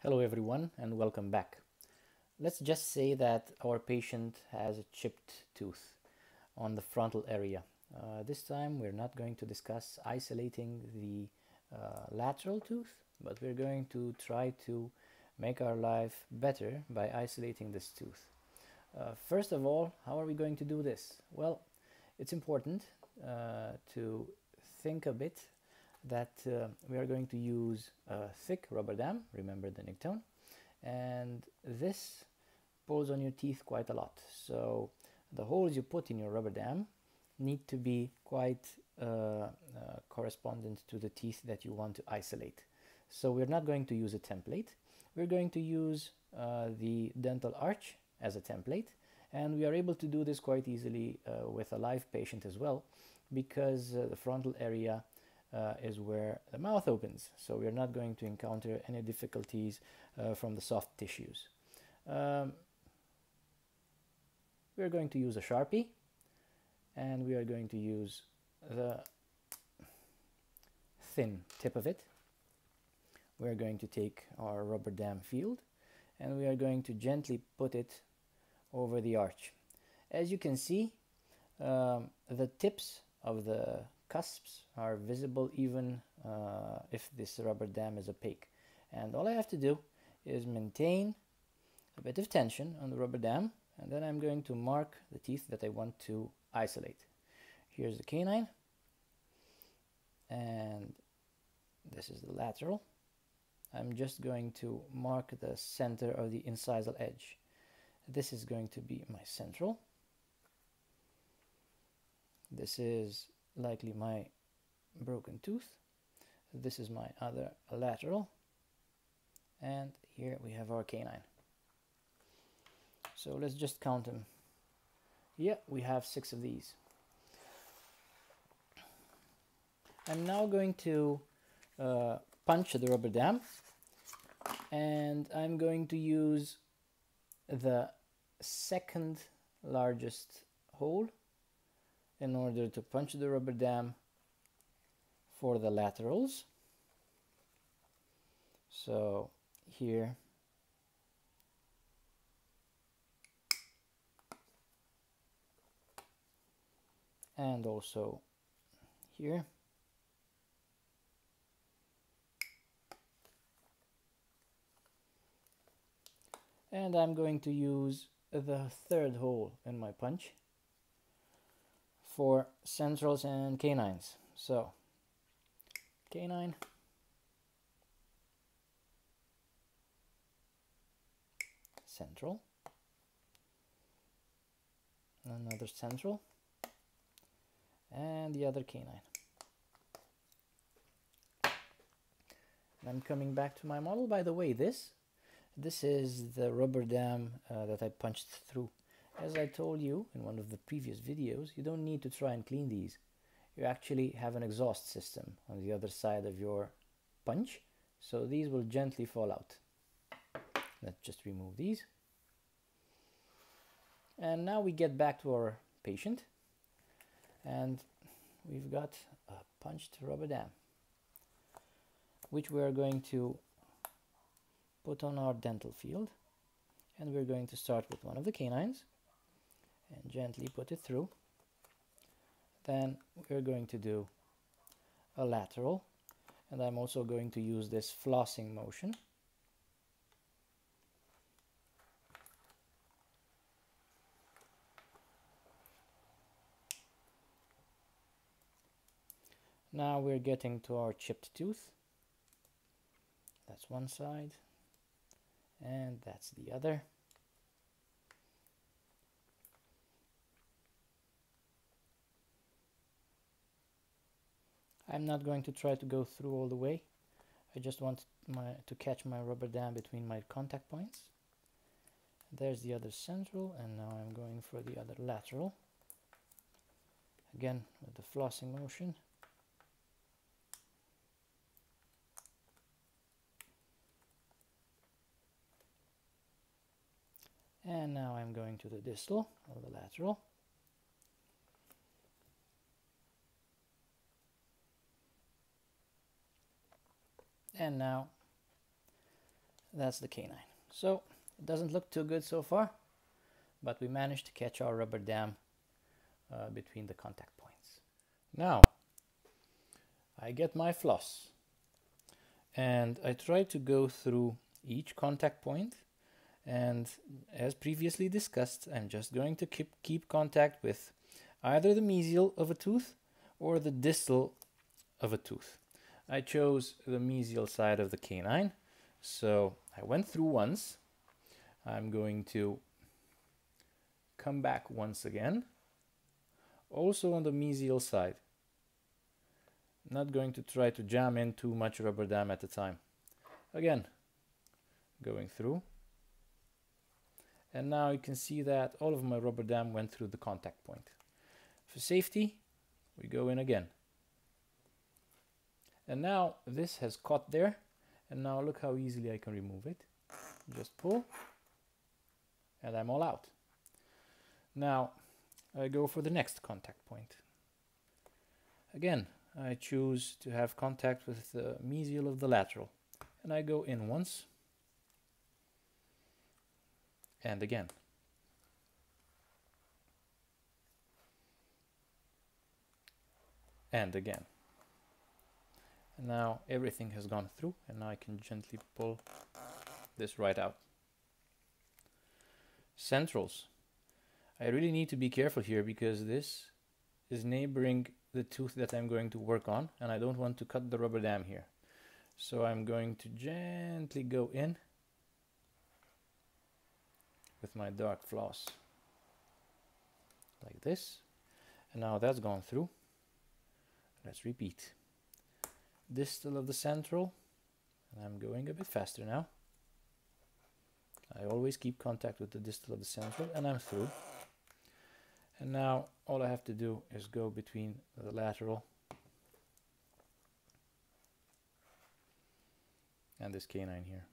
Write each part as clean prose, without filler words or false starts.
Hello everyone and welcome back. Let's just say that our patient has a chipped tooth on the frontal area. This time we're not going to discuss isolating the lateral tooth, but we're going to try to make our life better by isolating this tooth. First of all, how are we going to do this? Well, it's important to think a bit that we are going to use a thick rubber dam, remember the nictone, and this pulls on your teeth quite a lot. So the holes you put in your rubber dam need to be quite correspondent to the teeth that you want to isolate. So we're not going to use a template. We're going to use the dental arch as a template, and we are able to do this quite easily with a live patient as well, because the frontal area is where the mouth opens, so we're not going to encounter any difficulties from the soft tissues. We're going to use a Sharpie, and we are going to use the thin tip of it. We're going to take our rubber dam field and we are going to gently put it over the arch. As you can see, the tips of the cusps are visible even if this rubber dam is opaque. And all I have to do is maintain a bit of tension on the rubber dam, and then I'm going to mark the teeth that I want to isolate. Here's the canine, and this is the lateral. I'm just going to mark the center of the incisal edge. This is going to be my central. This is likely my broken tooth. This is my other lateral. And here we have our canine. So let's just count them. Yeah, we have 6 of these. I'm now going to punch the rubber dam, and I'm going to use the second largest hole in order to punch the rubber dam for the laterals. So here, and also here. And I'm going to use the third hole in my punch for centrals and canines. So canine, central, another central, and the other canine. And I'm coming back to my model. By the way, this is the rubber dam that I punched through. As I told you in one of the previous videos, you don't need to try and clean these. You actually have an exhaust system on the other side of your punch, so these will gently fall out. Let's just remove these. And now we get back to our patient, and we've got a punched rubber dam, which we are going to put on our dental field. And we're going to start with one of the canines and gently put it through. Then we're going to do a lateral, and I'm also going to use this flossing motion. Now we're getting to our chipped tooth. That's one side, and that's the other. I'm not going to try to go through all the way. I just want to catch my rubber dam between my contact points. There's the other central, and now I'm going for the other lateral. Again with the flossing motion. And now I'm going to the distal of the lateral. And now that's the canine. So it doesn't look too good so far, but we managed to catch our rubber dam between the contact points. Now I get my floss and I try to go through each contact point, and as previously discussed, I'm just going to keep contact with either the mesial of a tooth or the distal of a tooth. I chose the mesial side of the canine, so I went through once. I'm going to come back once again, also on the mesial side. Not going to try to jam in too much rubber dam at a time. Again, going through. And now you can see that all of my rubber dam went through the contact point. For safety, we go in again. And now this has caught there. And now look how easily I can remove it. Just pull. And I'm all out. Now I go for the next contact point. Again, I choose to have contact with the mesial of the lateral. And I go in once. And again. And again. And now everything has gone through, and now I can gently pull this right out. Centrals. I really need to be careful here because this is neighboring the tooth that I'm going to work on, and I don't want to cut the rubber dam here. So I'm going to gently go in with my dark floss like this, and now that's gone through. Let's repeat. Distal of the central, and I'm going a bit faster now. I always keep contact with the distal of the central, and I'm through. And now all I have to do is go between the lateral and this canine here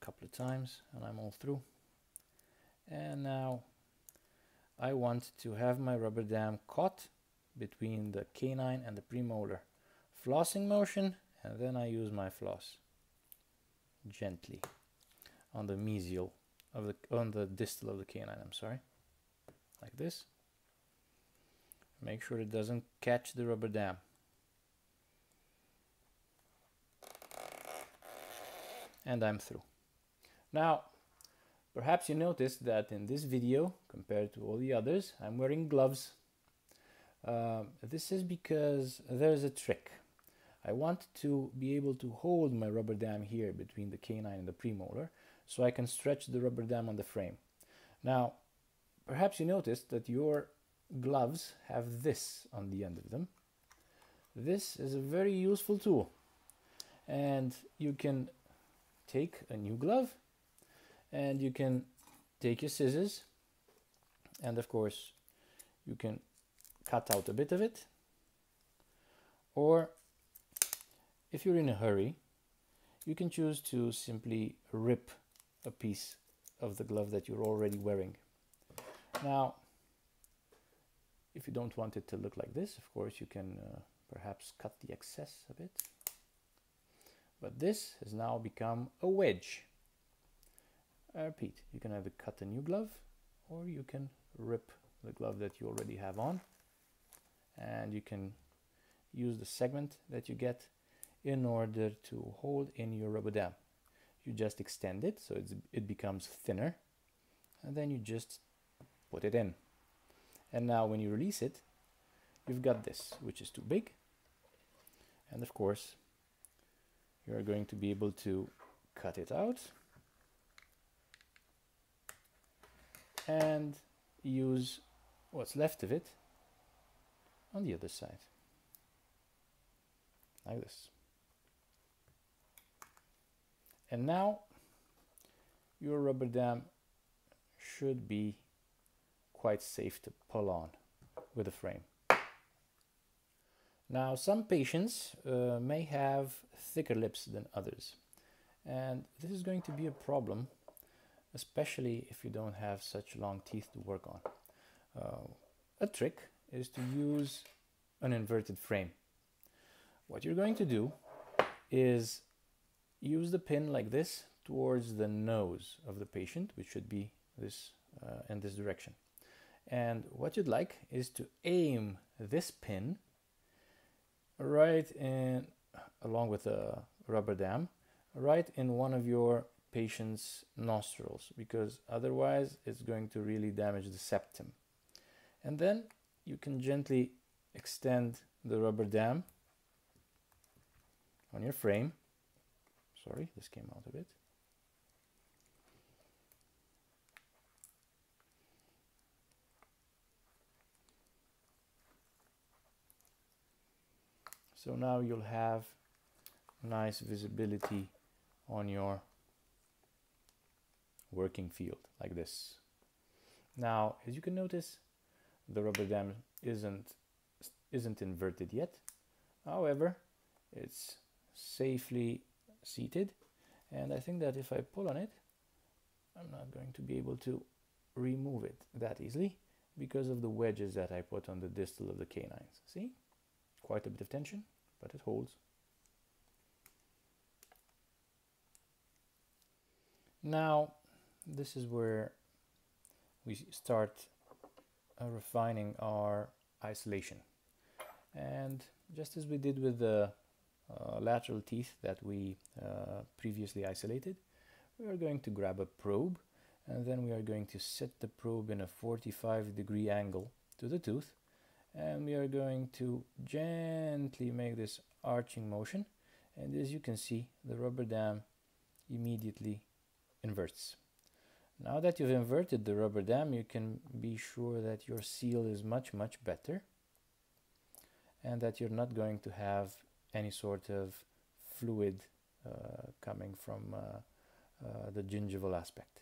a couple of times, and I'm all through. And now I want to have my rubber dam caught between the canine and the premolar. Flossing motion, and then I use my floss gently on the mesial of the distal of the canine, I'm sorry. Like this. Make sure it doesn't catch the rubber dam. And I'm through. Now, perhaps you noticed that in this video, compared to all the others, I'm wearing gloves. This is because there's a trick. I want to be able to hold my rubber dam here between the canine and the premolar, so I can stretch the rubber dam on the frame. Now, perhaps you noticed that your gloves have this on the end of them. This is a very useful tool, and you can take a new glove and you can take your scissors, and of course you can cut out a bit of it, or if you're in a hurry, you can choose to simply rip a piece of the glove that you're already wearing. Now, if you don't want it to look like this, of course, you can perhaps cut the excess a bit. But this has now become a wedge. I repeat, you can either cut a new glove or you can rip the glove that you already have on, and you can use the segment that you get in order to hold in your rubber dam. You just extend it so it becomes thinner, and then you just put it in. And now when you release it, you've got this, which is too big. And of course, you're going to be able to cut it out and use what's left of it on the other side, like this. And now your rubber dam should be quite safe to pull on with a frame. Now, some patients may have thicker lips than others, and this is going to be a problem, especially if you don't have such long teeth to work on. A trick is to use an inverted frame. What you're going to do is use the pin like this towards the nose of the patient, which should be this in this direction. And what you'd like is to aim this pin right in, along with a rubber dam, right in one of your patient's nostrils, because otherwise it's going to really damage the septum. And then you can gently extend the rubber dam on your frame. Sorry, this came out a bit. So now you'll have nice visibility on your working field like this. Now, as you can notice, the rubber dam isn't inverted yet. However, it's safely seated, and I think that if I pull on it, I'm not going to be able to remove it that easily because of the wedges that I put on the distal of the canines. See? Quite a bit of tension, but it holds. Now, this is where we start refining our isolation. And just as we did with the lateral teeth that we previously isolated, we are going to grab a probe, and then we are going to set the probe in a 45-degree angle to the tooth, and we are going to gently make this arching motion, and as you can see, the rubber dam immediately inverts. Now that you've inverted the rubber dam, you can be sure that your seal is much better, and that you're not going to have any sort of fluid coming from the gingival aspect.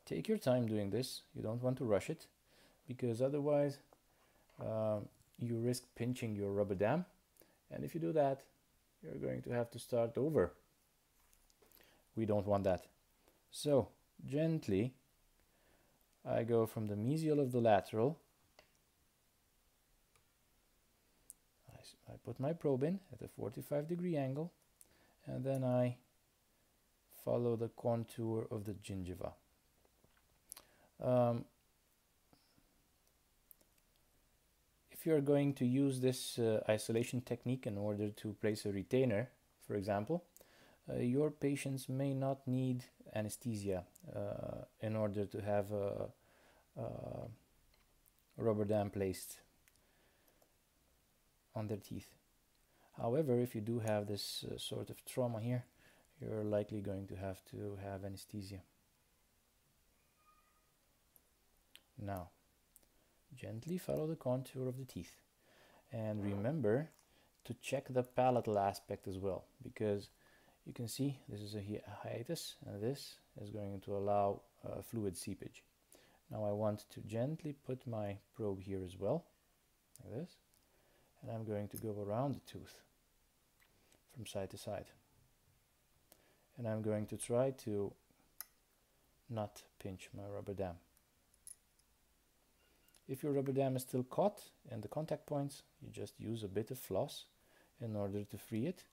Take your time doing this. You don't want to rush it, because otherwise you risk pinching your rubber dam, and if you do that, you're going to have to start over. We don't want that. So gently I go from the mesial of the lateral. I put my probe in at a 45-degree angle, and then I follow the contour of the gingiva. If you're going to use this isolation technique in order to place a retainer, for example, your patients may not need anesthesia in order to have a rubber dam placed on their teeth. However, if you do have this sort of trauma here, you're likely going to have anesthesia. Now, gently follow the contour of the teeth, and remember to check the palatal aspect as well, because you can see this is a hiatus, and this is going to allow fluid seepage. Now I want to gently put my probe here as well, like this, and I'm going to go around the tooth from side to side, and I'm going to try to not pinch my rubber dam. If your rubber dam is still caught in the contact points, you just use a bit of floss in order to free it,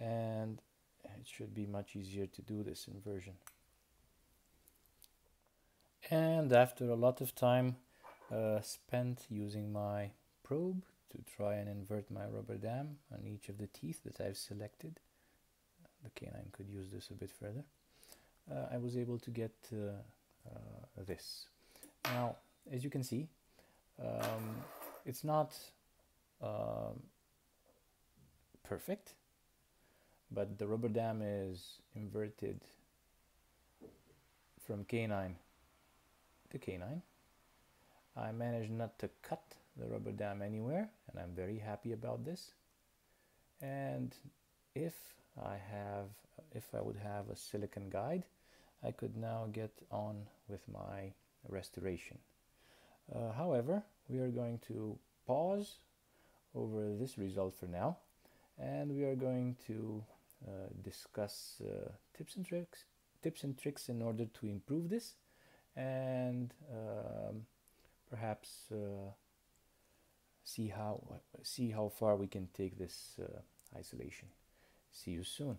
and it should be much easier to do this inversion. And after a lot of time spent using my probe to try and invert my rubber dam on each of the teeth that I've selected, the canine could use this a bit further, I was able to get this. Now, as you can see, it's not perfect, but the rubber dam is inverted from canine to canine. I managed not to cut the rubber dam anywhere, and I'm very happy about this. And if I would have a silicone guide, I could now get on with my restoration. However, we are going to pause over this result for now, and we are going to discuss tips and tricks in order to improve this, and perhaps see how far we can take this isolation. See you soon.